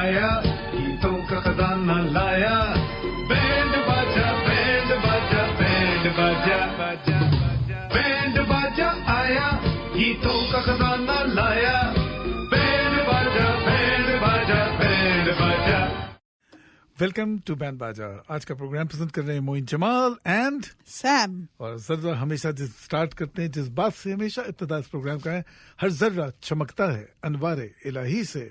आया, गीतों का खजाना लाया, बैंड बाजा बैंड बाजा बैंड बाजा बाजा बैंड बाजा आया, गीतों का खजाना लाया, बैंड बाजा बैंड बाजा बैंड बाजा। वेलकम टू बैंड बाजा। आज का प्रोग्राम पसंद कर रहे हैं मोइन जमाल एंड सैम। और जर्रा हमेशा जिस स्टार्ट करते हैं, जिस बात से हमेशा इब्तिदा इस प्रोग्राम का है, हर जर्रा चमकता है अनवारे इलाही से,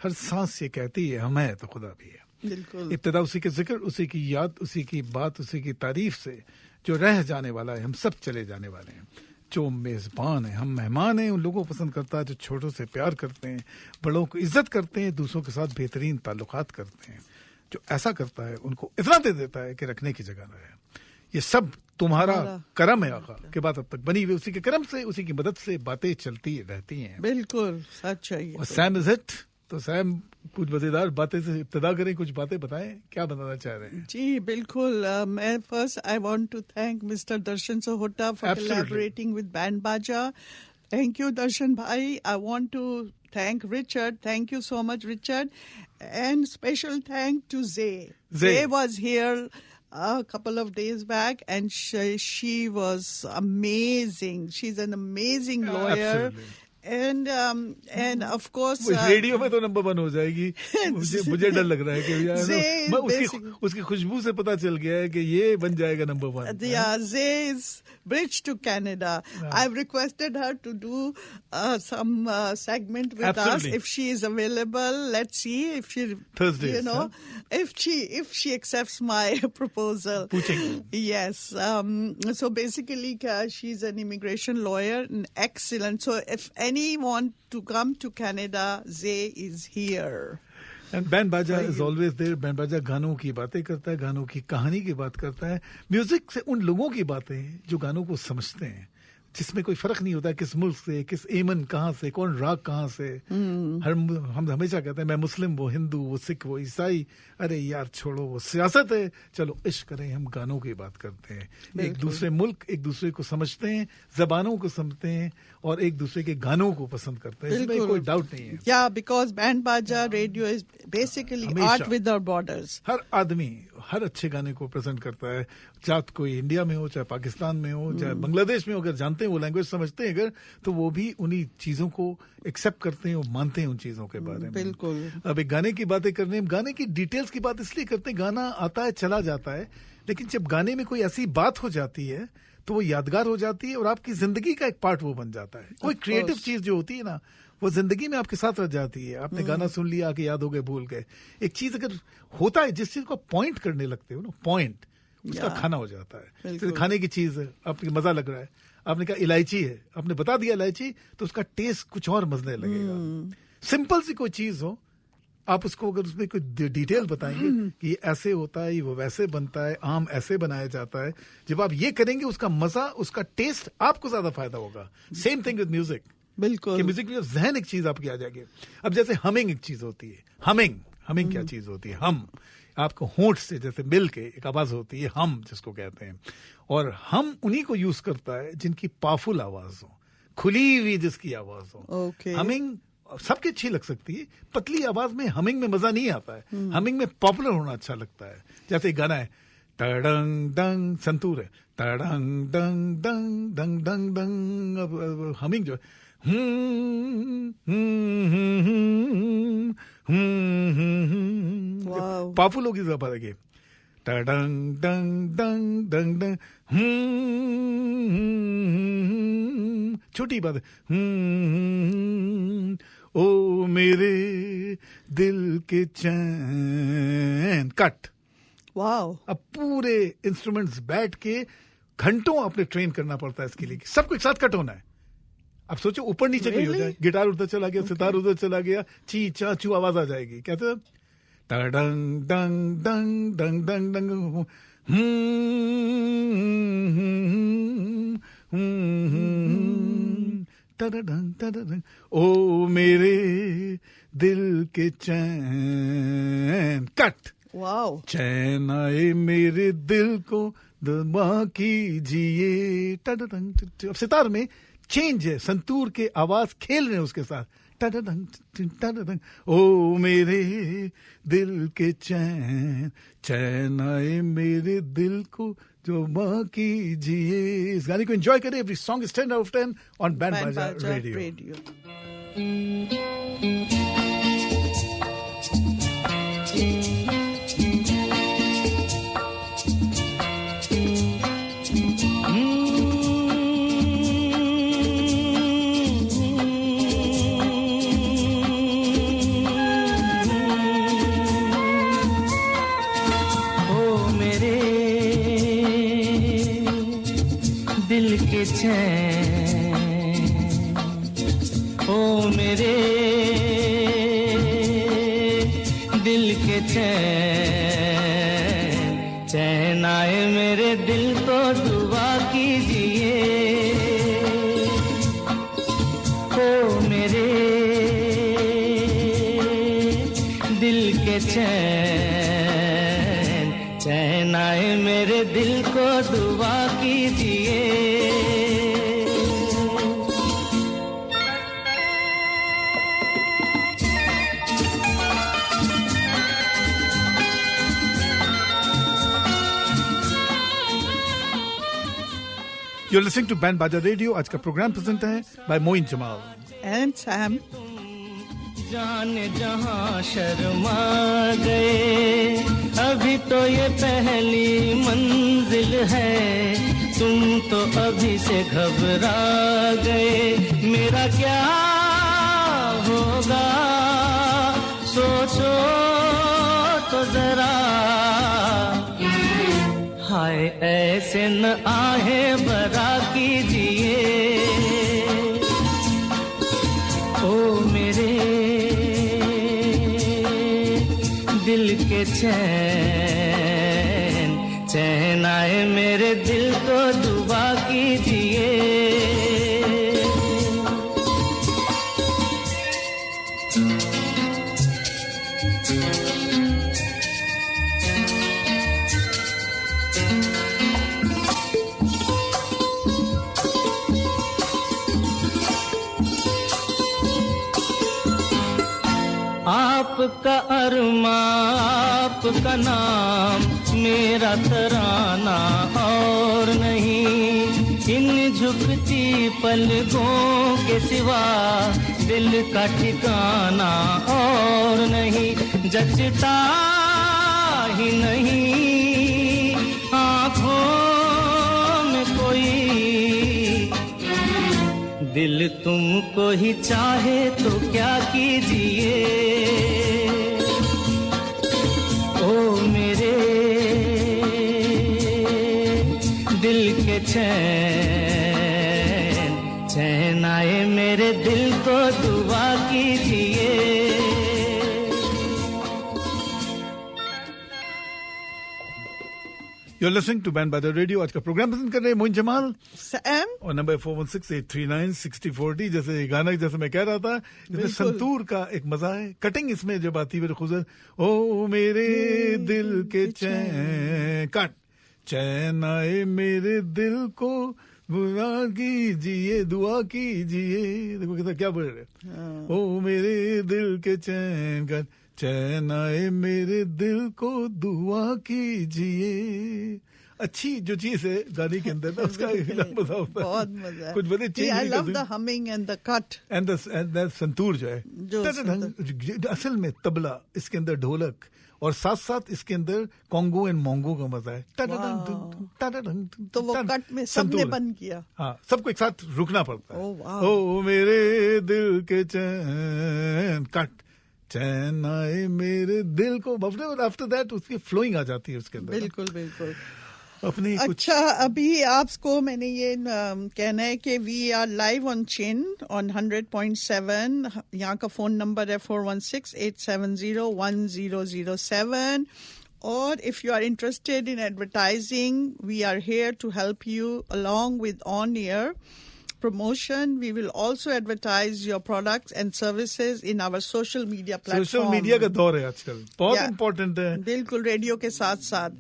हर सांस ये कहती है हम है तो खुदा भी है। बिल्कुल। इब्तिदा उसी के जिक्र, उसी की याद, उसी की बात, उसी की तारीफ से। जो रह जाने वाला है, हम सब चले जाने वाले हैं। जो मेजबान है, हम मेहमान हैं, उन लोगों को पसंद करता है जो छोटों से प्यार करते हैं, बड़ों को इज्जत करते हैं, दूसरों के साथ बेहतरीन ताल्लुकात करते हैं। जो ऐसा करता है उनको इतना दे देता है कि रखने की जगह न रहे। ये सब तुम्हारा करम है आका के बाद अब तक बनी हुई, उसी के करम से, उसी की मदद से बातें चलती रहती हैं। बिल्कुल सच है। और सैम इज इट। तो सैम कुछ मजेदार बातें से इब्तिदा करें, कुछ बातें बताएं, क्या बताना चाह रहे हैं? जी बिल्कुल। मैं first I want to thank mister Darshan Sohota for collaborating with Band Baaja. Thank you, Darshan Bhai. I want to thank Richard. Thank you so much, Richard. And special thank to Zay. Zay was here a couple of days back, and she was amazing. She's an amazing lawyer. Absolutely. And of course radio में तो number 1 हो जाएगी। मुझे डर लग रहा है कि यार उसकी खुशबू से पता चल गया है कि ये बन जाएगा number 1। Yeah, Zay's bridge to Canada. I've requested her to do some segment with us if she is available. Let's see if she Thursdays, you know, if she accepts my proposal. Yes. So basically, she's an immigration lawyer, and excellent. So if anyone to come to Canada, Zay is here. And band बाजा is always there. Band बाजा गानों की बातें करता है, गानों की कहानी की बात करता है, म्यूजिक से उन लोगों की बातें जो गानों को समझते हैं, जिसमें कोई फर्क नहीं होता किस मुल्क से, किस एमन कहाँ से, कौन राग कहाँ से। हम हमेशा कहते हैं मैं मुस्लिम, वो हिंदू, वो सिख, वो ईसाई। अरे यार छोड़ो, वो सियासत है, चलो इश्क करें। हम गानों की बात करते हैं। एक दूसरे मुल्क एक दूसरे को समझते हैं, जबानों को समझते हैं और एक दूसरे के गानों को पसंद करते हैं। इसमें कोई डाउट नहीं है। Yeah, because बैंड बाजा radio is basically art without borders. हर आदमी हर अच्छे गाने को प्रेजेंट करता है, चाहे कोई इंडिया में हो, चाहे पाकिस्तान में हो, चाहे बांग्लादेश में हो। अगर जानते हैं, वो लैंग्वेज समझते हैं अगर, तो वो भी उन्हीं चीजों को एक्सेप्ट करते हैं और मानते हैं उन चीजों के बारे में। बिल्कुल। अब एक गाने की बातें करने, गाने की डिटेल्स की बात इसलिए करते हैं, गाना आता है चला जाता है, लेकिन जब गाने में कोई ऐसी बात हो जाती है तो वो यादगार हो जाती है और आपकी जिंदगी का एक पार्ट वो बन जाता है। कोई क्रिएटिव चीज जो होती है ना, वो जिंदगी में आपके साथ रह जाती है। आपने गाना सुन लिया, आके याद हो गए, भूल गए। एक चीज अगर होता है, जिस चीज को पॉइंट करने लगते हो ना, पॉइंट, उसका खाना हो जाता है। तो खाने की चीज है, आपको मजा लग रहा है, आपने कहा इलायची है, आपने बता दिया इलायची, तो उसका टेस्ट कुछ और मजने लगेगा। सिंपल सी कोई चीज हो, आप उसको अगर उसमें कोई डिटेल बताएंगे कि ये ऐसे होता है, वो वैसे बनता है, आम ऐसे बनाया जाता है, जब आप ये करेंगे उसका मजा, उसका टेस्ट आपको ज्यादा फायदा होगा। Same thing with music. बिल्कुल। कि म्यूजिक में जहन एक चीज आपकी आ जाएगी। अब जैसे हमिंग एक चीज होती है, हमिंग क्या चीज होती है? हम आपको होंठ से जैसे मिल के एक आवाज होती है, हम जिसको कहते हैं, और हम उन्हीं को यूज करता है जिनकी पावरफुल आवाज हो, खुली हुई जिसकी आवाज हो। हमिंग सबके अच्छी लग सकती है, पतली आवाज में हमिंग में मजा नहीं आता है। हमिंग में पॉपुलर होना अच्छा लगता है। जैसे एक गाना है, तड़ंग डंग, संतूर है, तड़ंग डंग डंग डंग डंग डंग। अब हमिंग जो है, पावरफुल होगी जब आगे, टडंग डंग डंग डंग डंग। छोटी बात है, ओ मेरे दिल के चैन, कट। वाओ। अब पूरे इंस्ट्रूमेंट्स बैठ के घंटों आपने ट्रेन करना पड़ता है इसके लिए, सबको एक साथ कट होना है। अब सोचो ऊपर नीचे कोई हो जाए, गिटार उधर चला गया, सितार उधर चला गया, ची चा चू आवाज आ जाएगी। कहते हैं डंग डंग डंग डंग डंग डंग, ओ मेरे दिल के चैन, कट। वाओ। चैन आए मेरे दिल को दबा कीजिए। अब सितार में चेंज है, संतूर के आवाज खेल रहे हैं उसके साथ, ओ मेरे दिल के चैन, चैन आए मेरे दिल को जो बाकी जिए. इस गाने को एंजॉय करें. Every song is 10 out of 10 on band बाजा रेडियो. दिल के चैन, ओ मेरे दिल के चैन, चैन आए मेरे दिल को दुआ कीजिए. ओ मेरे दिल के चैन, चैन आए मेरे दिल को दुआ कीजिए. You're listening to Band Baja Radio. आज का प्रोग्राम प्रेजेंट है by Moin Jamal and Sam. जाने जहां शर्मा गए, अभी तो ये पहली मंजिल है, तुम तो अभी से घबरा गए. मेरा क्या होगा सोचो तो जरा, हाय ऐसे न आहे बरा कीजिए. ओ मेरे दिल के चैन, चैन आए मेरे दिल को दुआ कीजिए. आपका अरमा, आपका नाम, मेरा तराना और नहीं. इन झुकती पलकों के सिवा दिल का ठिकाना और नहीं. जचता ही नहीं आँखों में कोई, दिल तुमको ही चाहे तो क्या कीजिए. ओ मेरे दिल के चैन, चैन आए मेरे दिल को दुआ कीजिए. You're listening to Band Baja Radio. आज का प्रोग्राम पसंद कर रहे हैं मोइन जमाल Sam. और नंबर 416-839-6040. जैसे गाना जैसे मैं कह रहा था, इसमें संतूर का एक मजा है. कटिंग इसमें जब आती है खुजर, ओ मेरे दिल के चैन, कट चैन आए मेरे दिल को दुआ कीजिए, दुआ कीजिए. देखो कितना क्या बोल रहे, ओ मेरे दिल के चैन, कट चैन आए मेरे दिल को दुआ कीजिए. अच्छी जो चीज है गाने के अंदर ना, उसका मजा होता है. बहुत मजा है. कुछ बड़े change. I love the humming and the cut. and the santoor जो है, असल में तबला, इसके अंदर ढोलक और साथ साथ इसके अंदर कॉन्गो एंड मोंगो का मजा है. तो वो कट में सबने बंद किया. हाँ, सबको एक साथ रुकना पड़ता है. ओ मेरे दिल के चैन, कट चैन आए मेरे दिल को. आफ्टर दैट उसकी फ्लोइंग आ जाती है उसके अंदर. बिल्कुल बिल्कुल अपनी अच्छा. अभी आपको मैंने ये कहना है कि we are live on CHIN on 100.7. यहाँ का फोन नंबर है 416-870-1007. और if you are interested in advertising, we are here to help you along with on-air promotion. We will also advertise your products and services in our social media platform. Social media का दौर है आजकल, बहुत important है. बिल्कुल, radio के साथ साथ,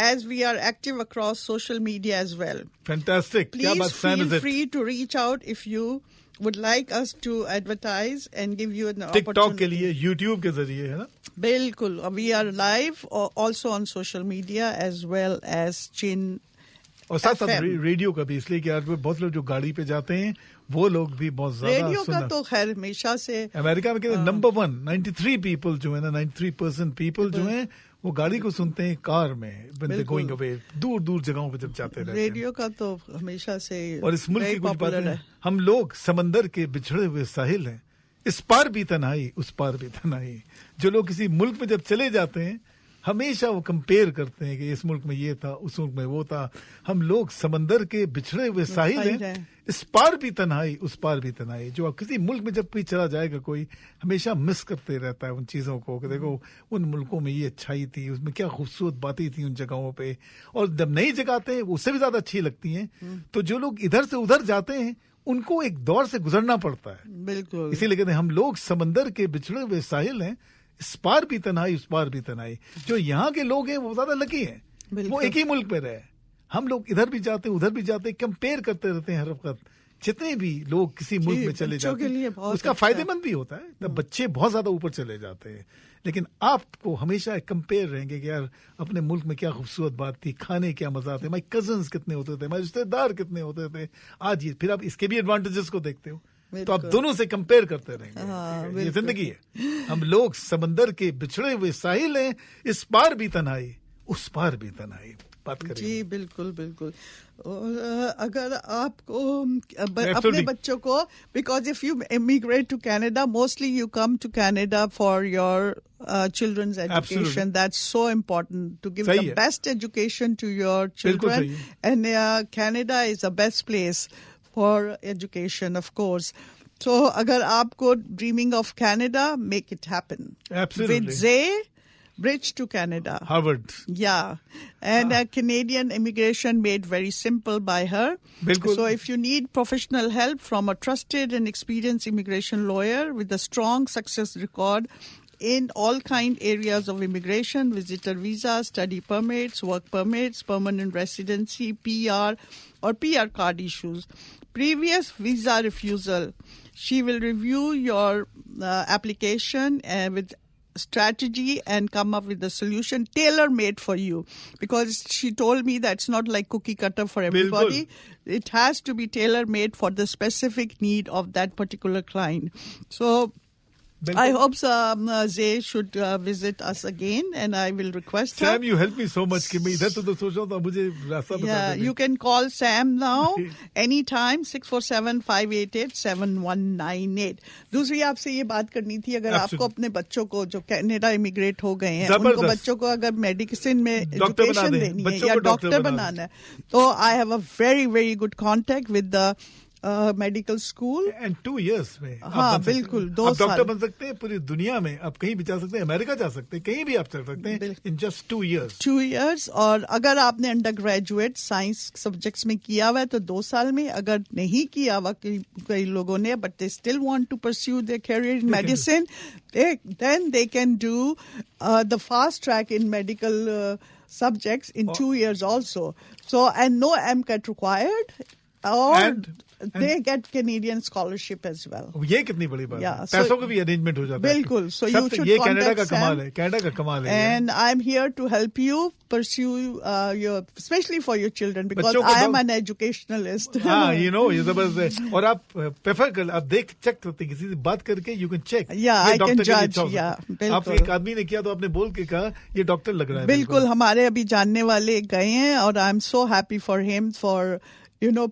as we are active across social media as well. Fantastic. Please feel free to reach out if you would like us to advertise and give you an TikTok opportunity. के लिए YouTube के जरिए, है ना? बिल्कुल. We are live also on social media as well as Chin और साथ साथ FM. रेडियो का भी, इसलिए कि आज बहुत लोग जो गाड़ी पे जाते हैं वो लोग भी बहुत ज्यादा रेडियो का सुनना. तो खैर हमेशा से अमेरिका में कहते हैं नंबर 1 93 पीपल जो है ना, 93% पीपल जो हैं वो गाड़ी को सुनते हैं कार में, गोइंग अवे, दूर दूर जगहों पे जब जाते रहते हैं. रेडियो का तो हमेशा से और इस मुल्क की कुछ पॉपुलर बातें, है. हम लोग समंदर के बिछड़े हुए साहिल हैं, इस पार भी तन्हाई उस पार भी तन्हाई. जो लोग किसी मुल्क में जब चले जाते हैं हमेशा वो कंपेयर करते हैं कि इस मुल्क में ये था, उस मुल्क में वो था. हम लोग समंदर के बिछड़े हुए साहिल हैं, इस पार भी तन्हाई उस पार भी तन्हाई. जो किसी मुल्क में जब कोई चला जाएगा कोई हमेशा मिस करते रहता है उन चीजों को कि देखो उन मुल्कों में ये अच्छाई थी, उसमें क्या खूबसूरत बातें थी उन जगहों पे, और जब नई जगह आते हैं उससे भी ज्यादा अच्छी लगती हैं. तो जो लोग इधर से उधर जाते हैं उनको एक दौर से गुजरना पड़ता है. बिल्कुल. इसीलिए कहते हैं हम लोग समंदर के बिछड़े हुए साहिल हैं, इस पार भी तन्हाई उस पार भी तन्हाई. जो यहाँ के लोग हैं वो ज्यादा लकी हैं, वो एक ही मुल्क में रहे. हम लोग इधर भी जाते हैं उधर भी जाते हैं, कंपेयर करते रहते हैं हर वक्त. जितने भी लोग किसी मुल्क में चले जाते हैं उसका फायदेमंद भी होता है, तब बच्चे बहुत ज्यादा ऊपर चले जाते हैं. लेकिन आपको हमेशा कंपेयर रहेंगे कि यार अपने मुल्क में क्या खूबसूरत बात थी, खाने क्या मजा थे, माई कजन्स कितने होते थे, माई रिश्तेदार कितने होते थे. आज ये फिर आप इसके भी एडवांटेजेस को देखते हो तो आप दोनों से कंपेयर करते रहेंगे. ये जिंदगी है. हम लोग समंदर के बिछड़े हुए साहिल हैं, इस पार भी तन्हाई उस पार भी तन्हाई. बात करें जी बिल्कुल बिल्कुल. अगर आपको अपने बच्चों को, because if you immigrate to Canada, mostly you come to Canada for your children's education. That's so important to give the best education to your children, and Canada is the best place for education, of course. So agar aapko dreaming of Canada, make it happen. Absolutely. With Zay, Bridge to Canada. Harvard. Yeah. And Canadian immigration made very simple by her. Bilkul. So if you need professional help from a trusted and experienced immigration lawyer with a strong success record in all kind areas of immigration, visitor visa, study permits, work permits, permanent residency, PR or PR card issues, previous visa refusal, she will review your application with strategy and come up with a solution tailor-made for you, because she told me that's not like cookie cutter for everybody. Bilkul. It has to be tailor-made for the specific need of that particular client. So I hope Zay should visit us again, and I will request her. Sam, you help me so much कि मैं इधर तो सोच रहा था मुझे रास्ता बता दे. You can call Sam now anytime 647-588-7198. दूसरी आपसे ये बात करनी थी, अगर आपको अपने बच्चों को जो कनाडा इमिग्रेट हो गए हैं उनको बच्चों को अगर मेडिसिन में एजुकेशन देनी है या डॉक्टर बनाना है, तो I have a very very good contact with the medical school. And 2 years में हाँ बिल्कुल 2 साल डॉक्टर बन सकते हैं पूरी दुनिया में. आप कहीं भी जा सकते हैं, अमेरिका जा सकते हैं, कहीं भी आप चल सकते हैं इन जस्ट 2 years. 2 years. और अगर आपने अंडर ग्रेजुएट साइंस सब्जेक्ट्स में किया हुआ है तो 2 साल में. अगर नहीं किया हुआ कई लोगों ने, but they still want to pursue their career in medicine, then they can do the fast track in medical subjects in 2 years also. So, and no MCAT required, or they get Canadian scholarship as well. ये कितनी बड़ी बात है. पैसों का भी arrangement हो जाता है. बिल्कुल. So you should ये contact कनाडा का Sam. कमाल है, कनाडा का कमाल है. And I'm here to help you pursue your, especially for your children, because I am an educationalist. हाँ, you know, ये जबरदस्त है. और आप प्रेफर कर, आप चेक करते हैं किसी से बात करके, you can check. Yeah, I can judge. Yeah, बिल्कुल. आप एक आदमी ने किया तो आपने बोल के कहा ये डॉक्टर लग रहा है. बिल्कुल. हमारे अभी जानने वाले गए हैं, और I'm so happy for him for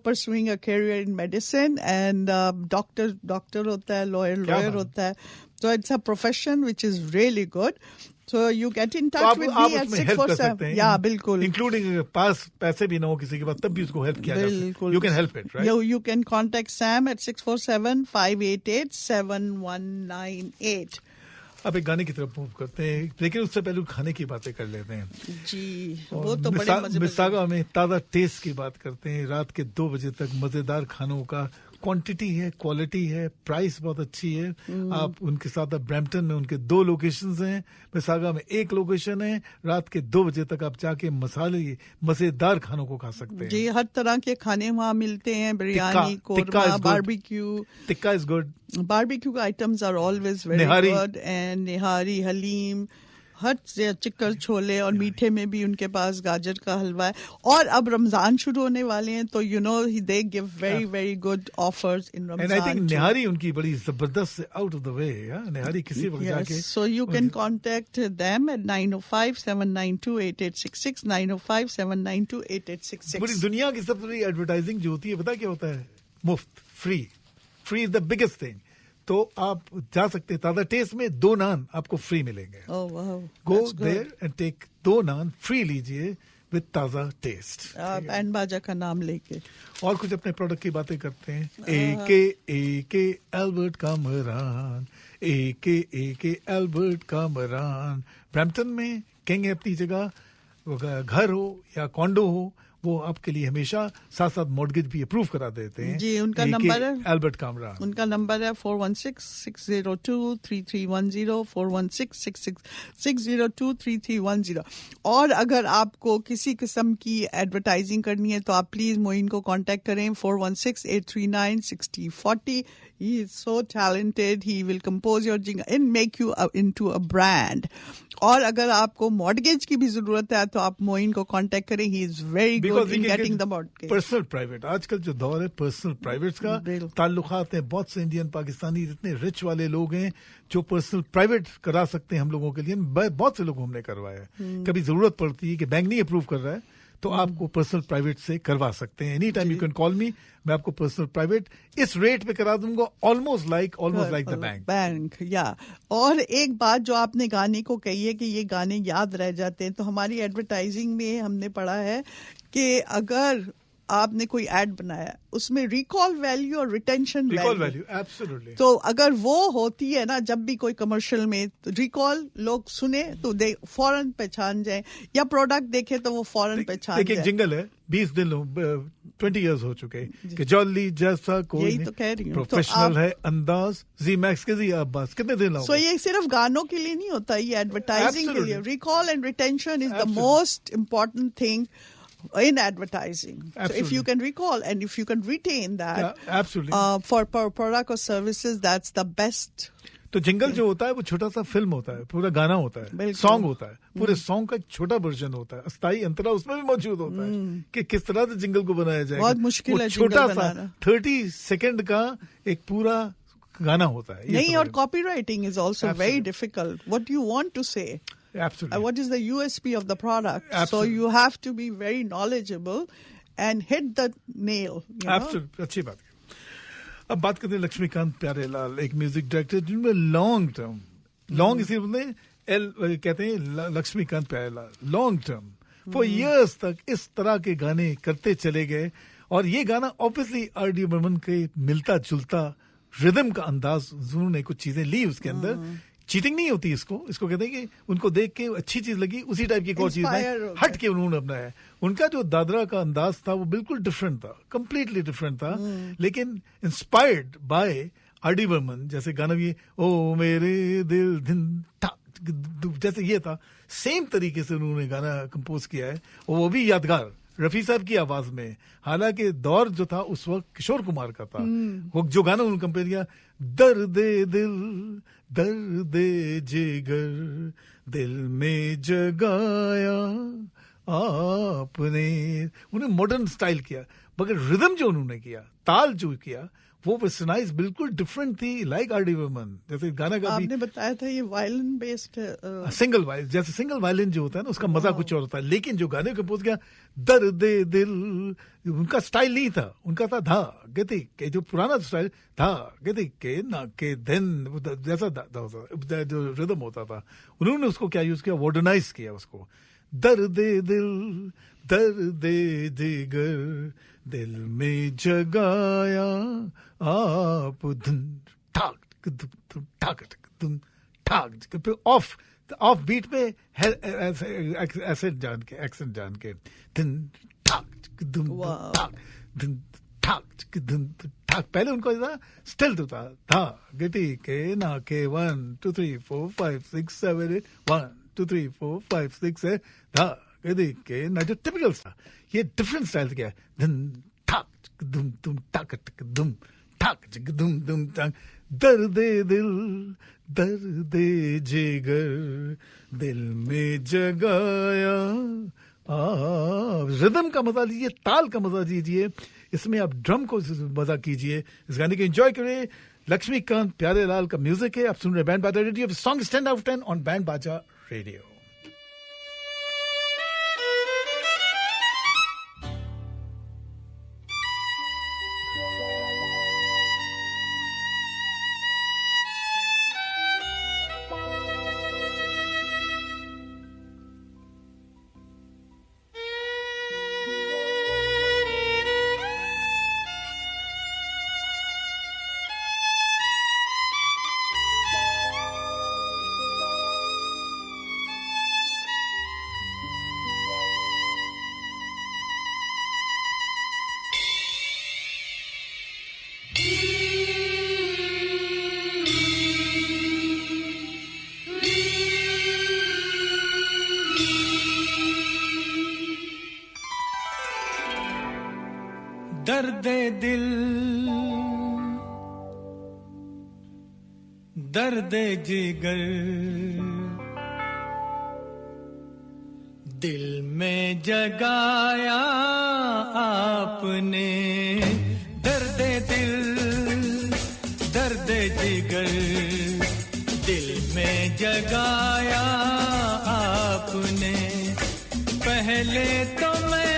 pursuing a career in medicine, and doctor hota hai, lawyer hota hai. So it's a profession which is really good. So you get in touch with me at 647. Yeah, बिल्कुल. Including पास पैसे भी ना हो किसी के पास, तब भी उसको हेल्प किया जा सकता है. You can help it, right? You can contact Sam at 647-588-7198. अब एक गाने की तरफ मूव करते हैं, लेकिन उससे पहले खाने की बातें कर लेते हैं. जी, वो तो बड़े मजे मिसागा में ताज़ा टेस्ट की बात करते हैं. रात के 2 बजे तक मज़ेदार खानों का क्वांटिटी है, क्वालिटी है, प्राइस बहुत अच्छी है। आप उनके साथ ब्रैम्पटन में उनके 2 लोकेशंस हैं, मिसागा में 1 लोकेशन है। रात के 2 बजे तक आप जाके मजेदार खानों को खा सकते हैं जी। हर तरह के खाने वहाँ मिलते हैं, biryani, korma, barbecue. Tikka is good. Barbecue items are always very good, and nihari, haleem, हर चिक्कर छोले, और मीठे में भी उनके पास गाजर का हलवा है। और अब रमजान शुरू होने वाले हैं, तो they give very very good offers in Ramzan. And I think nihari उनकी बड़ी जबरदस्त out of the way. Nihari किसी वक्त जाके, so you can contact them at 905-792-8866, 905-792-8866। पूरी दुनिया की सबसे बड़ी एडवर्टाइजिंग जो होती है, पता क्या होता है? मुफ्त, free is the biggest thing. तो आप जा सकते हैं, ताजा टेस्ट में 2 नान आपको फ्री मिलेंगे। Go there and take 2 naan free लीजिए with Taza taste. Band Baja का नाम लेके। और कुछ अपने प्रोडक्ट की बातें करते हैं। एके एल्बर्ट कामरान, एके एल्बर्ट कामरान। ब्रैम्पटन में कहेंगे अपनी जगह, घर हो या कॉन्डो हो, वो आपके लिए हमेशा साथ साथ मॉर्गेज भी अप्रूव करा देते हैं। जी, उनका नंबर है एल्बर्ट कामरान। उनका नंबर है 416-602-3310, 416-602-3310। और अगर आपको किसी किस्म की एडवर्टाइजिंग करनी है तो आप प्लीज मोइन को कांटेक्ट करें, 416-839-6040। He is so talented. He will compose your jingle and make you into a brand. और अगर आपको मॉर्गेज की भी जरूरत है तो आप मोइन को कांटेक्ट करें। He is very good in getting the mortgage. Personal private, आजकल जो दौर है पर्सनल प्राइवेट्स का, ताल्लुकात हैं। बहुत से इंडियन पाकिस्तानी इतने रिच वाले लोग हैं जो पर्सनल प्राइवेट करा सकते हैं हम लोगों के लिए। बहुत से लोगों हमने करवाया। कभी जरूरत पड़ती है कि बैंक नहीं अप्रूव कर रहा है तो आपको पर्सनल प्राइवेट से करवा सकते हैं। Any time you can call मी, मैं आपको पर्सनल प्राइवेट इस रेट पे करा दूंगा, ऑलमोस्ट लाइक द बैंक। या और एक बात जो आपने गाने को कही है कि ये गाने याद रह जाते हैं, तो हमारी एडवर्टाइजिंग में हमने पढ़ा है कि अगर आपने कोई एड बनाया उसमें रिकॉल वैल्यू और रिटेंशन वैल्यू, एब्सोल्युटली, तो अगर वो होती है ना, जब भी कोई कमर्शियल में तो रिकॉल लोग सुने तो दे फौरन पहचान जाए, या प्रोडक्ट देखे तो वो फौरन पहचान जाए। एक जिंगल है 20 दिन 20 इयर्स हो चुके कि जॉली जैसा कोई, यही तो कह रही हूँ, प्रोफेशनल है अंदाज, जी मैक्स के जी अब्बास, कितने दिन लाओगे? सो ये सिर्फ गानों के लिए नहीं होता, ये एडवर्टाइजिंग के लिए। Recall and retention is the most important thing in advertising. Absolutely. So if you can recall and if you can retain that, absolutely, for product or services, that's the best. तो jingle जो होता है वो छोटा सा film होता है, पूरा गाना होता है, सॉन्ग होता है, पूरे सॉन्ग का एक छोटा वर्जन होता है, अस्थाई अंतरा उसमें भी मौजूद होता है कि किस तरह से जिंगल को बनाया जाएगा। बहुत मुश्किल है छोटा सा 30 सेकंड का एक पूरा गाना होता है। नहीं, और copywriting is also very difficult. What do you want to say? Absolutely. What is the USP of the product? Absolutely. So you have to be very knowledgeable and hit the nail. Absolutely. अच्छी बात है। अब बात करते हैं लक्ष्मीकांत प्यारेलाल, एक music director जिनमें long term, long इसी बोलते हैं, कहते हैं Laxmikant Pyarelal, long term for years तक इस तरह के गाने करते चले गए। और ये गाना ऑब्वियसली R.D. बर्मन के मिलता जुलता रिदम का अंदाज, उन्होंने कुछ चीजें ली उसके अंदर। चीटिंग नहीं होती इसको कहते हैं कि उनको देख के अच्छी चीज लगी, उसी टाइप की एक और चीज हट के उन्होंने अपनाया। उनका जो दादरा का अंदाज था वो बिल्कुल डिफरेंट था, कंप्लीटली डिफरेंट था, लेकिन इंस्पायर्ड बाय R.D. बर्मन। जैसे गाना भी ओ मेरे दिल दिन जैसे ये था, सेम तरीके से उन्होंने गाना कंपोज किया है, और वो भी यादगार रफी साहब की आवाज में। हालांकि दौर जो था उस वक्त किशोर कुमार का था। वो जो गाना उन्होंने कंपेयर किया, दर्दे दिल दर्दे जिगर दिल में जगाया आपने, उन्हें मॉडर्न स्टाइल किया, मगर रिदम जो उन्होंने किया, ताल जो किया, वो वेस्टर्नाइज बिल्कुल डिफरेंट थी, लाइक R.D. बर्मन। जैसे गाना का आपने बताया था ये वायलिन बेस्ड सिंगल वायलिन, जैसे सिंगल वायलिन जो होता है ना उसका मजा कुछ और होता है, लेकिन जो गाने कंपोज किया दर्दे दिल, उनका स्टाइल नहीं था, उनका था धा गति के, जो पुराना स्टाइल धा गति के ना के दिन जैसा जो रिदम होता था, उन्होंने उसको क्या यूज किया, मॉडर्नाइज किया उसको। दर्दे दिल दर्दे जिगर दिल में जगाया आप धुन ठाक ठाक धुन ठाक, ऑफ बीट में एक्सेंट जान के धुन ठाक धुन ठाक धुन ठाक धुम ठाक, पहले उनको ऐसा स्टिल होता था, गिटी के ना के 1 2 3 4 5 6 7 8 1 2 3 4 5 6 7 था, गिटी के ना, जो टिपिकल था। ये डिफरेंट स्टाइल क्या है, धुम ठाक धुम धुम ठाक धुम ठाक धुम धुम ठाक, दर्दे दिल दर्दे जिगर दिल में जगाया। रिदम का मजा लीजिए, ताल का मजा लीजिए, इसमें आप ड्रम को मजा कीजिए, इस गाने को एंजॉय करिए। लक्ष्मीकांत प्यारेलाल का म्यूजिक है, आप सुन रहे बैंड बाजा radio, song 10 out of 10 on band बाजा रेडियो। दर्दे दिल दर्दे जिगर दिल में जगाया आपने, दर्दे दिल दर्दे जिगर दिल में जगाया आपने। पहले तो मैं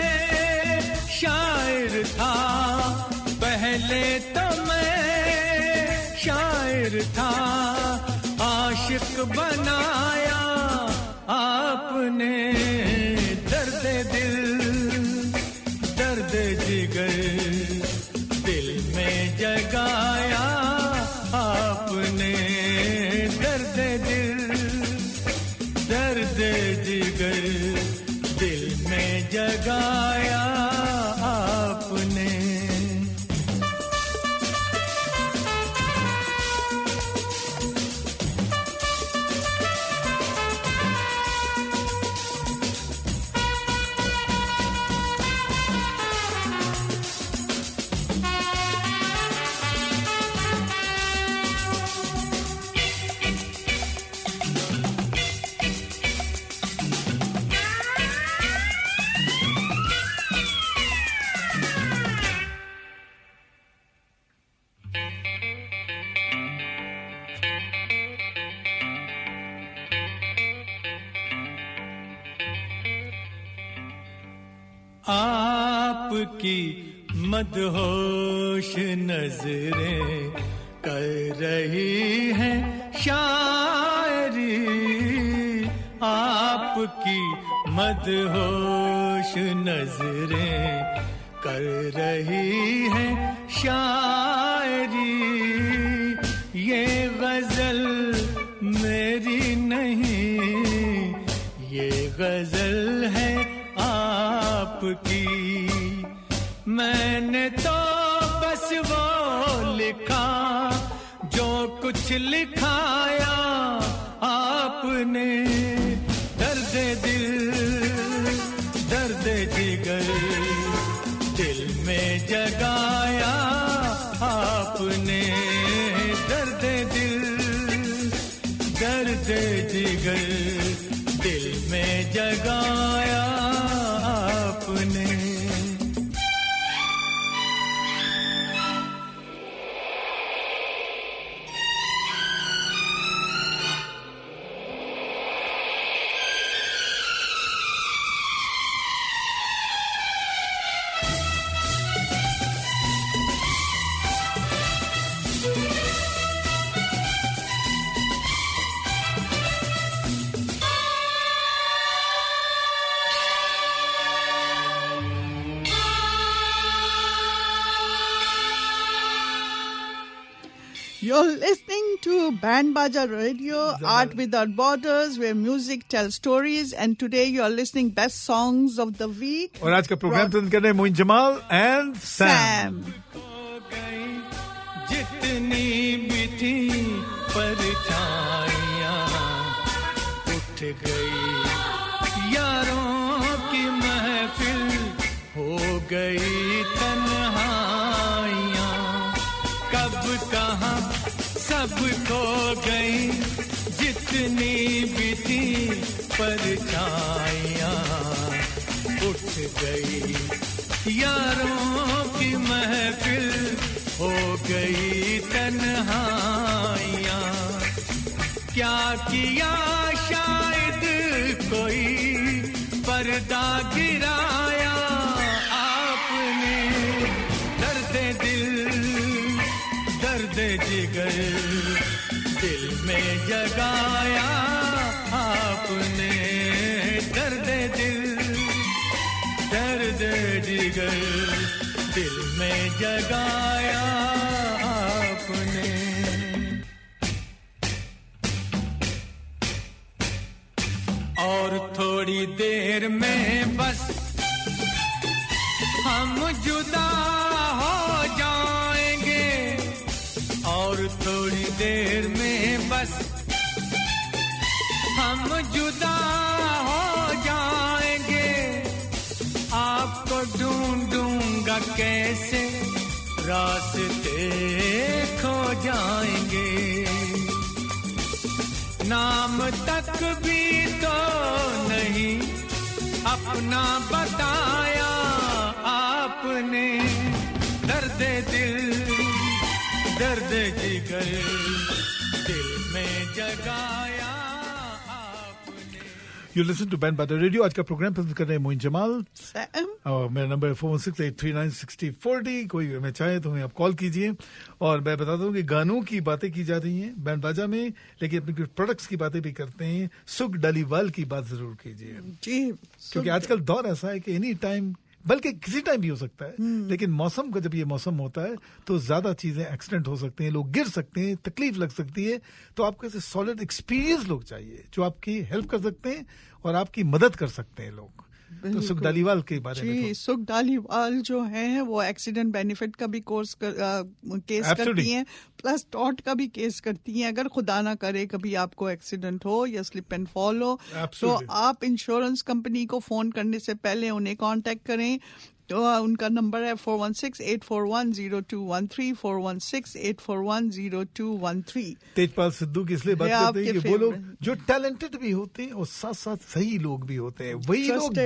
शायर था, पहले तो मैं शायर था, आशिक बनाया आपने। दर्द दिल दर्द जिगर दिल में जगाया आपने, दर्द दिल दर्द जिगर दिल में जगाया आपने। आपकी मदहोश नजरें कर रही हैं शायरी, आपकी मदहोश नजरें कर रही हैं शायरी। ये गजल मेरी नहीं, ये गजल है आपकी। मैंने तो बस वो लिखा जो कुछ लिखाया आपने। दर्द दिल दर्द जिगर दिल में जगाया आपने। दर्द दिल दर्द जिगर दिल में जगाया आपने। You're listening to Band Baja Radio, Art Without Borders, where music tells stories. And today you are listening best songs of the week. और आज का प्रोग्राम प्रेजेंट कर रहे हैं मोइन जमाल एंड सैम। जितनी भी थी परछाइयां उठ गई, यारों की महफिल हो गई तन्हाइयां, कब कहाँ सब खो गई, जितनी भी थी परछाइयां उठ गई, यारों की महफिल हो गई तन्हाइयां, क्या किया शायद कोई पर्दा गिराया आपने, दर्द दिल दर्द जिगर दिल में जगाया आपने, दर्द दिल दर्द जिगर दिल में जगाया आपने। और थोड़ी देर में बस हम जुदा हो जाएंगे, और थोड़ी देर में बस हम जुदा हो जाएंगे, आपको ढूंढूंगा कैसे रास्ते खो जाएंगे, नाम तक भी तो नहीं अपना बताया आपने, दर्द दिल दर्द जिगर दिल में जगाया आपने। You listen to Band Baja Radio। आज का प्रोग्राम प्रेजेंट कर रहे हैं मोइन जमाल सैम। और मेरा नंबर है 416-839-6040। कोई हमें चाहे तो हमें आप कॉल कीजिए। और मैं बताता हूँ कि गानों की बातें की जा रही हैं बैंड बाजा में, लेकिन अपने कुछ प्रोडक्ट्स की बातें भी करते हैं। सुख डालीवाल की बात जरूर कीजिए जी, क्योंकि आजकल दौर ऐसा है कि एनी टाइम, बल्कि किसी टाइम भी हो सकता है, लेकिन मौसम का जब ये मौसम होता है तो ज्यादा चीजें एक्सीडेंट हो सकते हैं, लोग गिर सकते हैं, तकलीफ लग सकती है। तो आपको ऐसे सॉलिड एक्सपीरियंस लोग चाहिए जो आपकी हेल्प कर सकते हैं और आपकी मदद कर सकते हैं लोग। तो सुख डालीवाल के बारे में जी, सुख डालीवाल जो है वो एक्सीडेंट बेनिफिट का भी केस करती हैं, प्लस टॉट का भी केस करती हैं। अगर खुदा ना करे कभी आपको एक्सीडेंट हो या स्लिप एंड फॉल हो, तो आप इंश्योरेंस कंपनी को फोन करने से पहले उन्हें कांटेक्ट करें। तो उनका नंबर है 416-841-0213, 416-841-0213। तेजपाल सिद्धू की इसलिए बात करते हैं कि वो लोग जो टैलेंटेड भी होते हैं और साथ साथ सही लोग भी होते हैं, वही लोग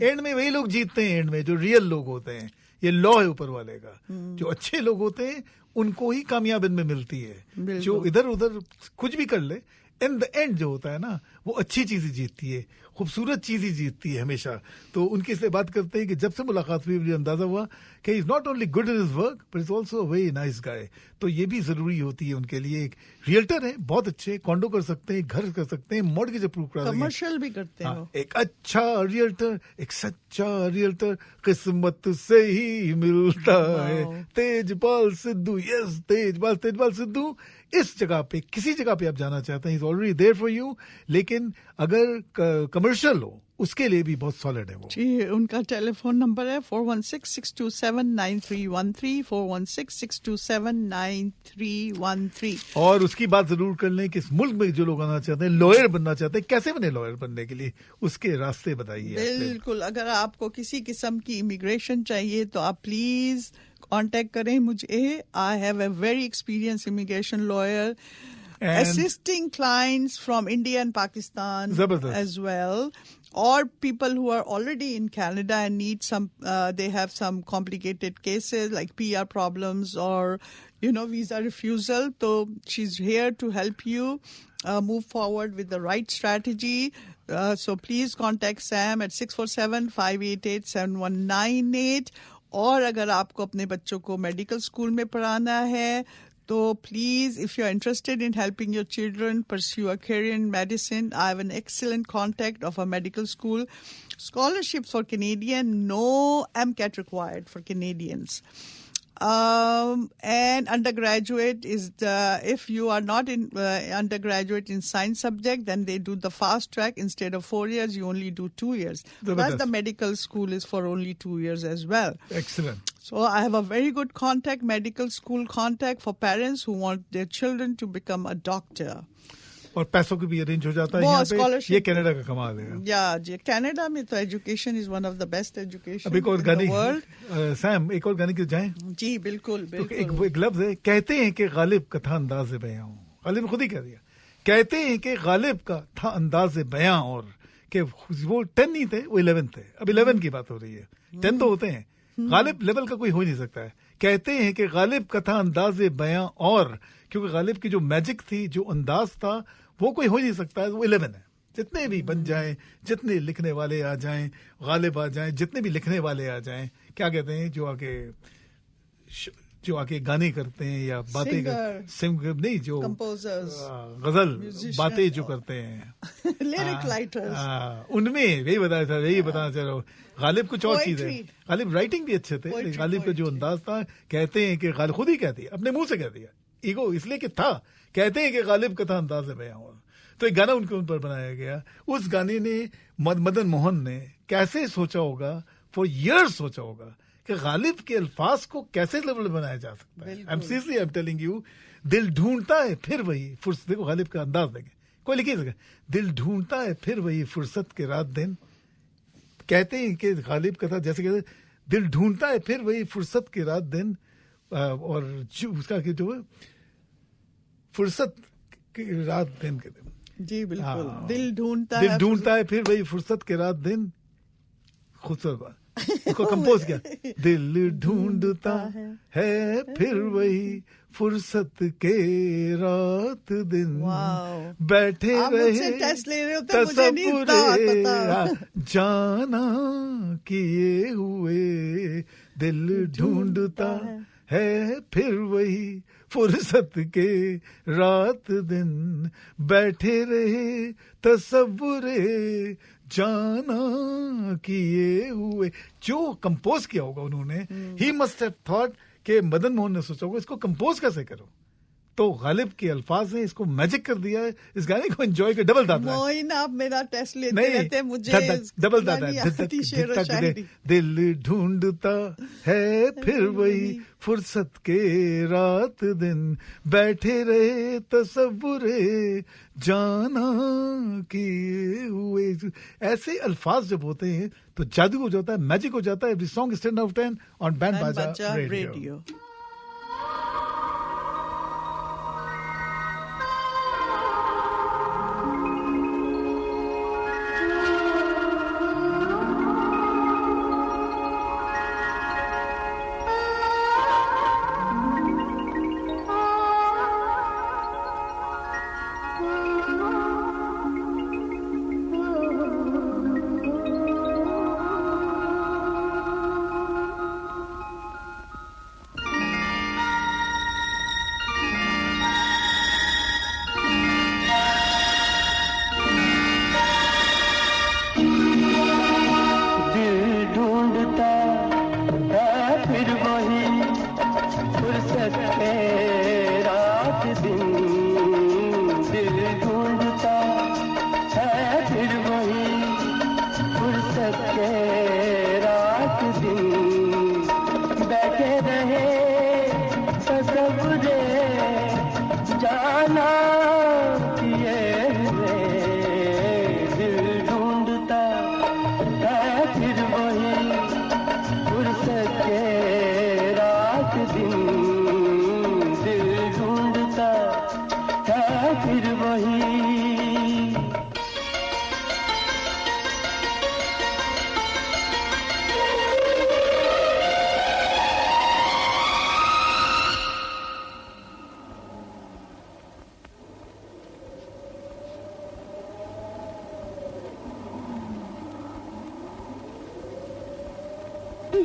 एंड में वही लोग जीतते हैं, एंड में जो रियल लोग होते हैं। ये लॉ है ऊपर वाले का। जो अच्छे लोग होते हैं उनको ही कामयाबी में मिलती है। जो इधर उधर कुछ भी कर ले, इन द एंड जो होता है ना, वो अच्छी चीजें जीतती है, खूबसूरत चीज ही जीतती है हमेशा। तो उनकी इसलिए बात करते हैं कि जब से मुलाकात हुई मुझे अंदाजा हुआ कि is not only good in his work but is also a very nice guy. तो ये भी जरूरी होती है उनके लिए। एक रियल्टर है, बहुत अच्छे, कॉन्डो कर सकते हैं, घर कर सकते हैं, मॉर्गेज अप्रूव करा देंगे, कमर्शियल भी करते हैं। एक अच्छा रियल्टर, एक सच्चा रियल्टर किस्मत से ही मिलता है। तेजपाल सिद्धू, यस तेजपाल सिद्धू। इस जगह पे, किसी जगह पे आप जाना चाहते हैं, is already there for you. लेकिन अगर कमर्शियल हो उसके लिए भी बहुत सॉलिड है वो। जी, उनका टेलीफोन नंबर है 416-627-9313, 416-627-9313। और उसकी बात जरूर कर लें कि इस मुल्क में जो लोग आना चाहते हैं, लॉयर बनना चाहते हैं, कैसे बने लॉयर बनने के लिए, उसके रास्ते बताइए। बिल्कुल, अगर आपको किसी किस्म की इमिग्रेशन चाहिए तो आप प्लीज कांटेक्ट करें मुझे। I have a very experience immigration lawyer assisting clients from India and Pakistan as well, or people who are already in Canada and need some, they have some complicated cases like PR problems or, visa refusal. So she's here to help you move forward with the right strategy. So please contact Sam at 647-588-7198. और अगर आपको अपने बच्चों को medical school में पढ़ाना है तो please, if you're interested in helping your children pursue a career in medicine, I have an excellent contact of a medical school. Scholarships for Canadian, no MCAT required for Canadians. And undergraduate is if you are not in undergraduate in science subject, then they do the fast track. Instead of 4 years, you only do 2 years. Plus the medical school is for only 2 years as well. Excellent. So I have a very good contact, medical school contact for parents who want their children to become a doctor. और पैसों की भी arrange हो जाता है यहाँ पे, ये कनाडा का कमाल है। या जी, कनाडा में तो education is one of the best education अब एक और गाने, सैम एक और गाने की जाएं? जी बिल्कुल बिल्कुल। तो एक लफ्ज है, कहते हैं कि गालिब का था अंदाज़ बयां, गालिब खुद ही कह दिया, कहते हैं कि गालिब का था अंदाज़ बयां, और कि वो 10 नहीं थे, वो 11 थे। अब 11 की बात हो रही है, 10 तो होते हैं, गालिब लेवल का कोई हो नहीं सकता है। कहते हैं कि गालिब का था अंदाज़ बयां, और क्योंकि गालिब की जो मैजिक थी, जो अंदाज था, वो कोई हो नहीं सकता है, वो 11 है। जितने भी बन जाएं, जितने लिखने वाले आ जाएं, गालिब आ जाएं, जितने भी लिखने वाले आ जाएं, क्या कहते हैं, जो आके गाने करते हैं या बातें सिंगर नहीं, जो गजल बातें जो करते हैं, लिरिक राइटर्स, उनमें यही बताया था, यही बताना चाह रहा हूँ। गालिब कुछ और चीज है, गालिब राइटिंग भी अच्छे थे, गालिब का जो अंदाज था, कहते हैं कि गालिब खुद ही कहती है, अपने मुंह से कह दिया, ईगो इसलिए कि था, कहते हैं कि गालिब का था अंदाज बयां। तो एक गाना उनके ऊपर बनाया गया, उस गाने ने मदन मोहन ने कैसे सोचा होगा, फॉर ईयर्स सोचा होगा कि गालिब के अल्फाज को कैसे लेवल बनाया जा सकता है। I am seriously I am telling you, दिल ढूंढता है फिर वही फुर्सत, देखो गालिब का अंदाज देखें, कोई लिखिए सके, दिल ढूंढता है फिर वही फुर्सत के रात दिन, कहते हैं कि गालिब का था, जैसे कहते दिल ढूंढता है फिर वही फुर्सत के रात दिन, और उसका जो फुर्सत की रात दिन के दिन, जी बिल्कुल, दिल ढूंढता है फिर वही फुर्सत के रात दिन, खूबसूरत बात, इसको कंपोज किया, दिल ढूंढता है फिर वही फुर्सत के रात दिन, बैठे रहे तसव्वुरे जाना किए हुए, दिल ढूंढता है फिर वही फुर्सत के रात दिन, बैठे रहे तसव्वुरे जाना किए हुए। जो कंपोज किया होगा उन्होंने, ही मस्ट हैव थॉट कि मदन मोहन ने सोचा होगा इसको कंपोज कैसे करो, तो गालिब के अल्फाज ने इसको मैजिक कर दिया है। इस गाने को एंजॉय कर, डबल दादा मोइन आप मेरा टेस्ट लेते रहते हैं, मुझे डबल दादा, दिल ढूंढता है फिर वही फुर्सत के रात दिन, बैठे रहे तसव्वुरे जाना किए हुए। ऐसे अल्फाज जब होते हैं तो जादू हो जाता है, मैजिक हो जाता है। Every song is 10 out of 10 on band बाजा रेडियो।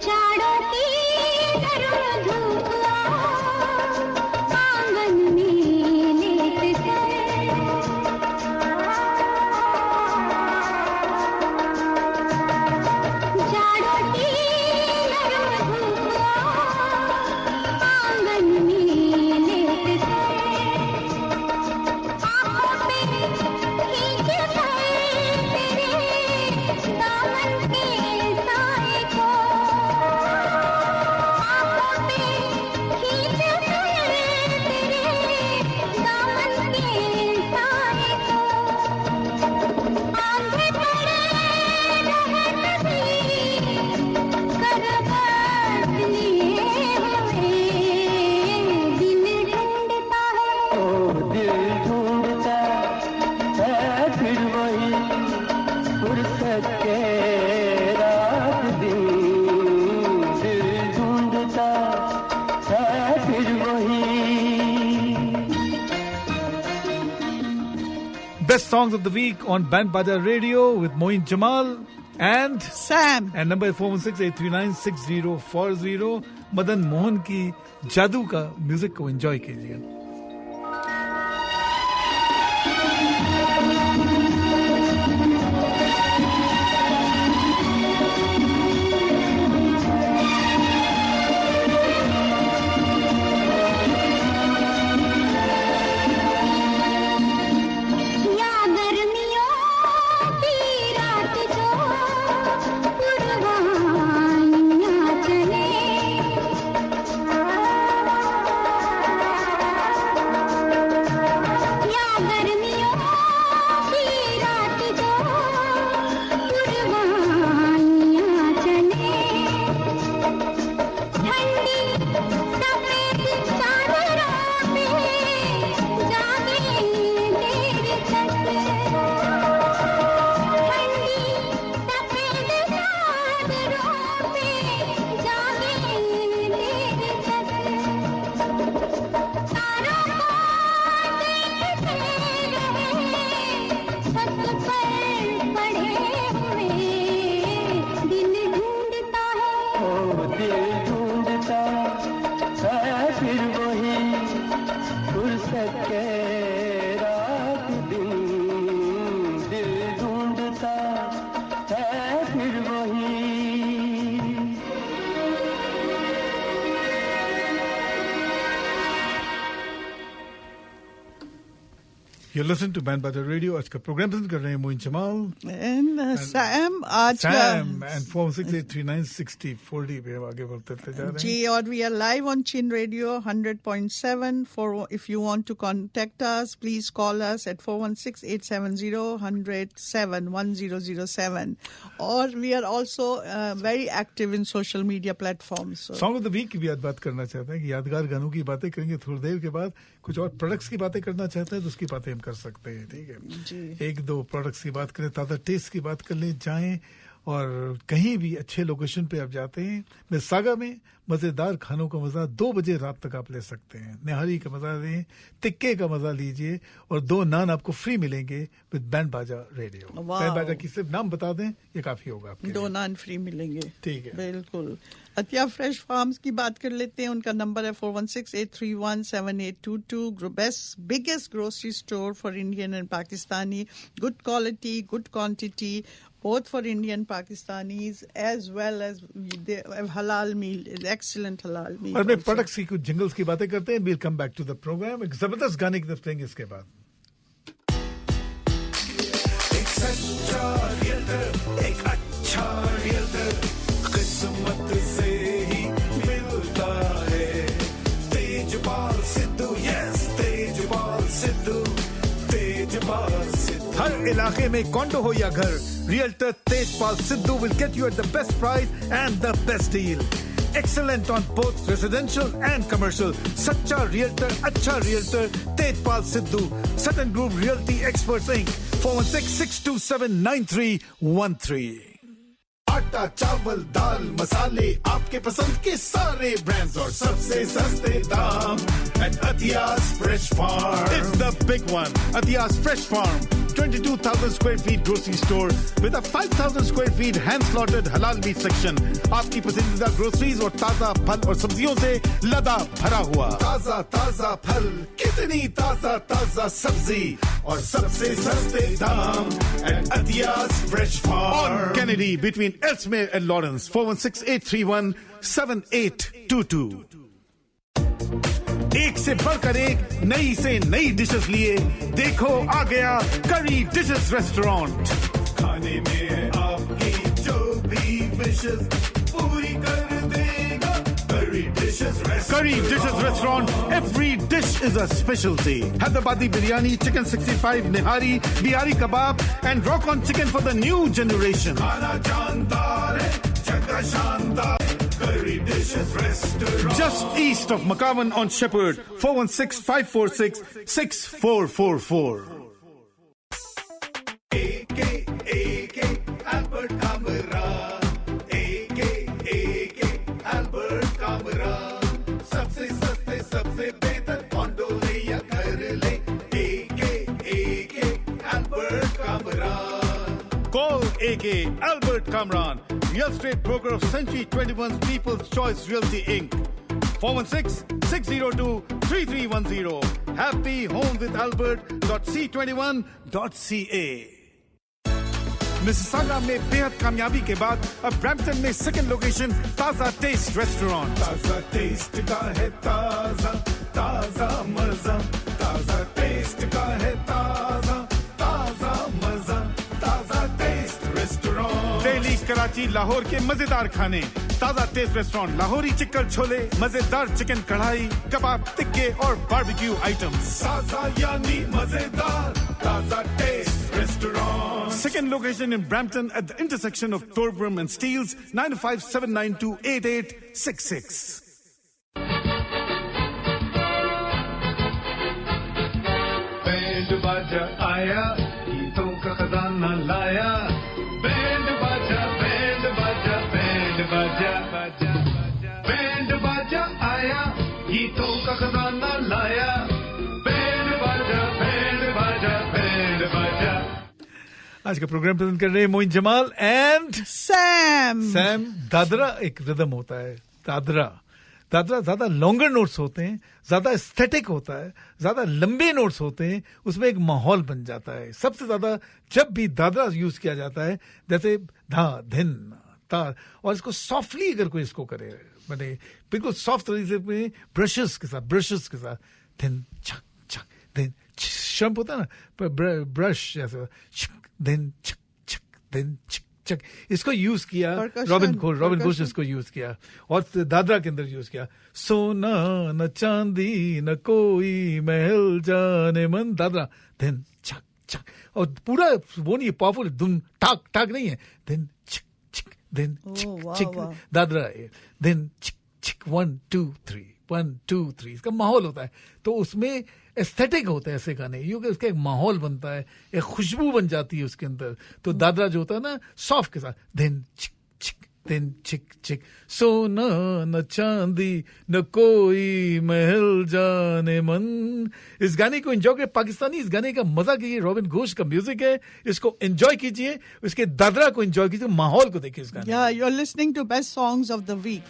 जाड़ों की गर्म धूप आंगन में लेट कर, जाड़ों की गर्म धूप दिल ढूंढता है फिर वही फुर्सत के रात दिन दिल ढूंढता है फिर वही Best songs of the week on Band Baja Radio with Moin Jamal and Sam. And number 416-839-6040. Madan Mohan की जादू का म्यूजिक को एंजॉय कीजिए. You listen to Band Baja Radio. आज का प्रोग्राम प्रेजेंट कर रहे हैं मोइन जमाल and Sam. आज Sam and 416-839-6040 पे हम आगे बढ़ते जा रहे हैं. जी, और we are live on Chin Radio 100.7. For if you want to contact us, please call us at 416-870-107. Or we are also very active in social media platforms. So. Song of the week की भी आज बात करना चाहते हैं कि यादगार गानों की बातें करेंगे थोड़ी देर के बाद. कुछ और प्रोडक्ट्स की बातें करना चाहते हैं तो उसकी बातें हम कर सकते हैं. ठीक है जी. एक दो प्रोडक्ट्स की बात करें, ताज़ा टेस्ट की बात कर लें, जाएं और कहीं भी अच्छे लोकेशन पे आप जाते हैं. मिसागा में मज़ेदार खानों का मज़ा 2 बजे रात तक आप ले सकते हैं. निहारी का मज़ा लें, तिक्के का मज़ा लीजिए और 2 नान आपको फ्री मिलेंगे विद बैंड बाजा रेडियो. बैंड बाजा की सिर्फ नाम बता दें, ये काफ़ी होगा आपके 2 नान फ्री मिलेंगे. ठीक है, बिल्कुल. अतिया फ्रेश फार्म्स की बात कर लेते हैं. उनका नंबर है 416-831-7822. Biggest grocery store for Indian and Pakistani. Good quality, good quantity, both for Indian Pakistanis as well as the halal meal, excellent halal meal. और मैं प्रोडक्ट्स की कुछ जिंगल्स की बातें करते हैं. We'll come back to the program. एक जबरदस्त गाने की तरफ लेंगे इसके बाद. एक सच्चा रियल्टर, एक अच्छा रियल्टर किस्मत से ही मिलता है. तेजपाल सिद्धू, यस तेजपाल सिद्धू, तेजपाल सिद्धू. हर इलाके में कॉन्डो हो या घर, Realtor Tejpal Sidhu will get you at the best price and the best deal. Excellent on both residential and commercial. Sacha Realtor, Acha Realtor, Tejpal Sidhu. Sutton Group Realty Experts Inc. 416-627-9313. आटा, चावल, दाल, मसाले, आपके पसंद के सारे brands और सबसे सस्ते दाम at Athiya's Fresh Farm. It's the big one. Athiya's Fresh Farm. 22,000 square feet grocery store with a 5,000 square feet hand-slaughtered halal meat section. आपकी पसंदीदा groceries और ताजा फल और सब्जियों से लदा भरा हुआ. ताजा ताजा फल, कितनी ताजा ताजा सब्जी और सबसे सस्ते दाम at Athiya's Fresh Farm. On Kennedy between Elsmere and Lawrence. 416-831-7822. एक से बढ़कर एक नई से नई डिशेस लिए देखो आ गया करी डिशेस रेस्टोरेंट. खाने में आपकी जो भी विशेस पूरी कर देगा करी dishes restaurant. Every dish is a specialty. Hyderabadi biryani, chicken 65, nihari, bihari kebab and rock on chicken for the new generation. खाना जानदार है, जगह शानदार, curry dishes restaurant. Just east of McCowan on Shepherd, 416-546-6444. AK Albert Kamran. AK Albert Kamran. सबसे सस्ते सबसे बेहतर condor ले या घर ले. AK Albert Kamran. Call AK Albert Kamran, real estate broker of Century 21's People's Choice Realty Inc. 416-602-3310. happyhomewithalbert.c21.ca. Mississauga में बेहद कामयाबी के बाद अब ब्रैम्पटन में सेकंड लोकेशन ताजा टेस्ट रेस्टोरेंट. ताजा टेस्ट का है ताजा ताजा मजा. ताजा टेस्ट का है ताजा ताजा मजा. Taza taste restaurant. दिल्ली, कराची, लाहौर के मजेदार खाने. Taza taste restaurant, Lahori chicken chole, मजेदार चिकन कढ़ाई, कबाब, टिक्के और बारबेक्यू आइटम्स. ताजा यानी मजेदार. Taza taste restaurant. Second location in Brampton at the intersection of Torbram and Steeles, 905-792-8866. Band बाजा आया, गीतों का खजाना लाया. बैंड बाजा बैंड बाजा बैंड बाजा बाजा. बैंड बाजा आया, गीतों का खजाना लाया. बैंड बाजा बैंड बाजा बैंड बाजा. आज का प्रोग्राम प्रेजेंट कर रहे हैं मोइन जमाल एंड सैम. दादरा एक रिदम होता है. दादरा ज्यादा लॉन्गर नोट्स होते हैं, ज्यादा एस्थेटिक होता है, ज्यादा लंबे नोट्स होते हैं, उसमें एक माहौल बन जाता है. सबसे ज्यादा जब भी दादरा यूज किया जाता है, जैसे धा धिन ता, और इसको सॉफ्टली अगर कोई इसको करे, मैंने बिल्कुल सॉफ्ट तरीके में ब्रशेस के साथ धिन छक छक धिन शम्प होता है ना, ब्रश जैसे दिन छक छक दिन छक छक, इसको यूज किया रॉबिन घोष इसको यूज किया और दादरा के अंदर यूज किया. सोना न चांदी न कोई महल जाने मन. दादरा दिन छक छक, और पूरा वो नहीं पावरफुल धुन टाक टाक नहीं है. दिन छक छक दिन छक छक. दादरा दिन छक छक 1 2 3 1 2 3. इसका माहौल होता है, तो उसमें एस्थेटिक होता है ऐसे गाने, क्योंकि उसका एक माहौल बनता है, एक खुशबू बन जाती है उसके अंदर. तो दादरा जो होता है ना सॉफ्ट के साथ दिन छिक छिक दिन छिक छिक. सोना न चांदी न कोई महल जाने मन. इस गाने को एंजॉय कीजिए. पाकिस्तानी इस गाने का मजा कीजिए. रॉबिन घोष का म्यूजिक है, इसको एंजॉय कीजिए. उसके दादरा को एंजॉय कीजिए, माहौल को देखिए इस गाने. Yeah, you're listening to best songs of the week.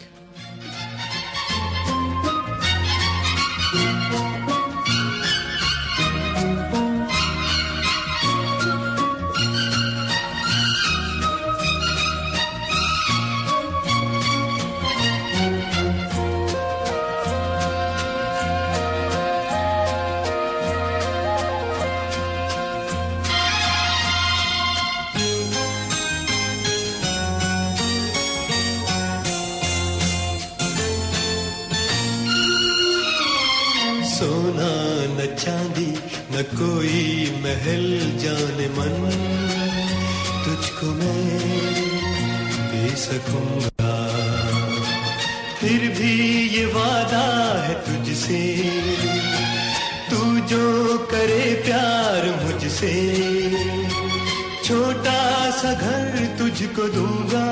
सोना न चांदी न कोई महल जाने मन. तुझको मैं दे सकूंगा, फिर भी ये वादा है तुझसे. तू जो करे प्यार मुझसे, छोटा सा घर तुझको दूंगा.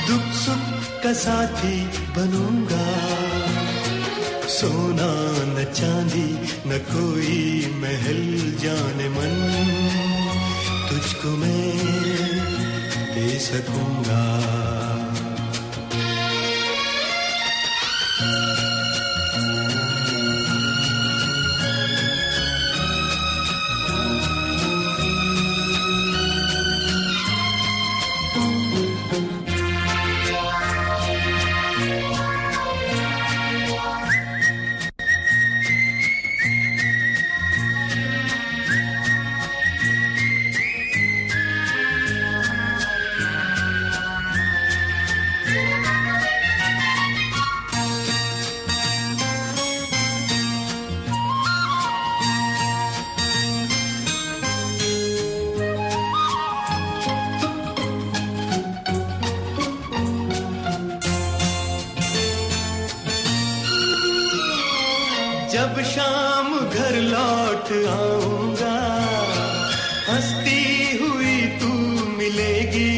दुख सुख का साथी बनूंगा. सोना न चांदी न कोई महल जाने मन. तुझको मैं दे सकूंगा. घर लौट आऊंगा, हंसती हुई तू मिलेगी,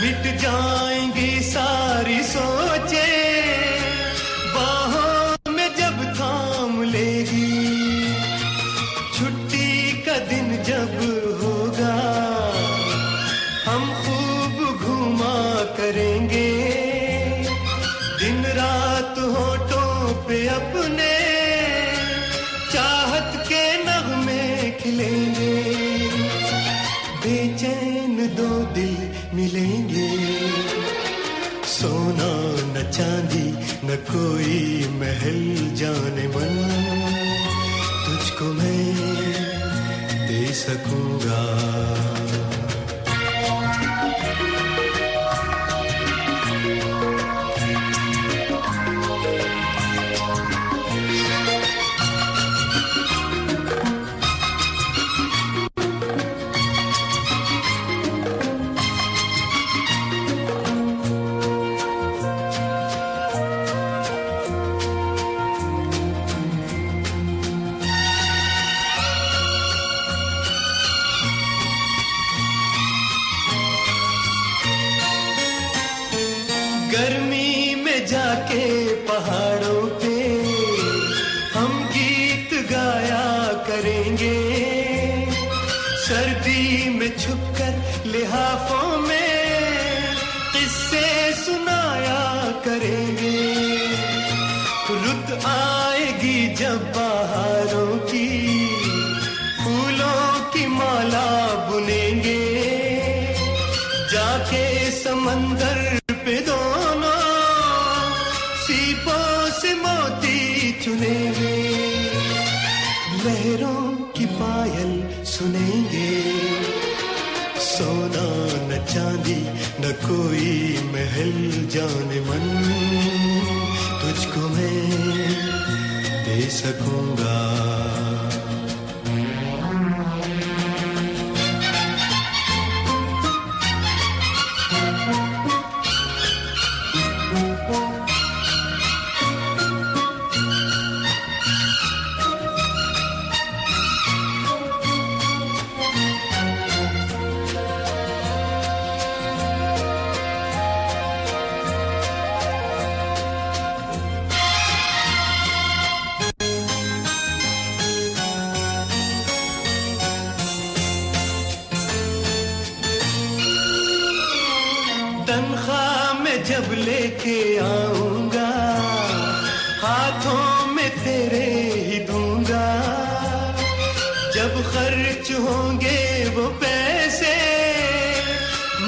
मिट जाएंगी सारी सोचे, बाहों में जब थाम लेगी, छुट्टी का दिन जब होगा, हम खूब घूमा करेंगे, दिन रात होठों पे अपने चाहत के नगमे खिलेंगे, बेचैन दो दिल मिलेंगे, सोना न चांदी न कोई महल जाने मन, तुझको मैं दे सकूंगा। गर्मी में जाके पहाड़ों पे हम गीत गाया करेंगे, सर्दी में छुपकर लिहाफों में किस्से सुनाया करेंगे, रुत आएगी जब बहारों की फूलों की माला बुनेंगे, जाके समंदर पे दोनों सीपों से मोती चुनेंगे, लहरों की पायल सुनेंगे, सोना न चांदी न कोई महल जाने मन, तुझको मैं दे सकूंगा। तन्ख्वाह में जब लेके आऊंगा, हाथों में तेरे ही दूंगा, जब खर्च होंगे वो पैसे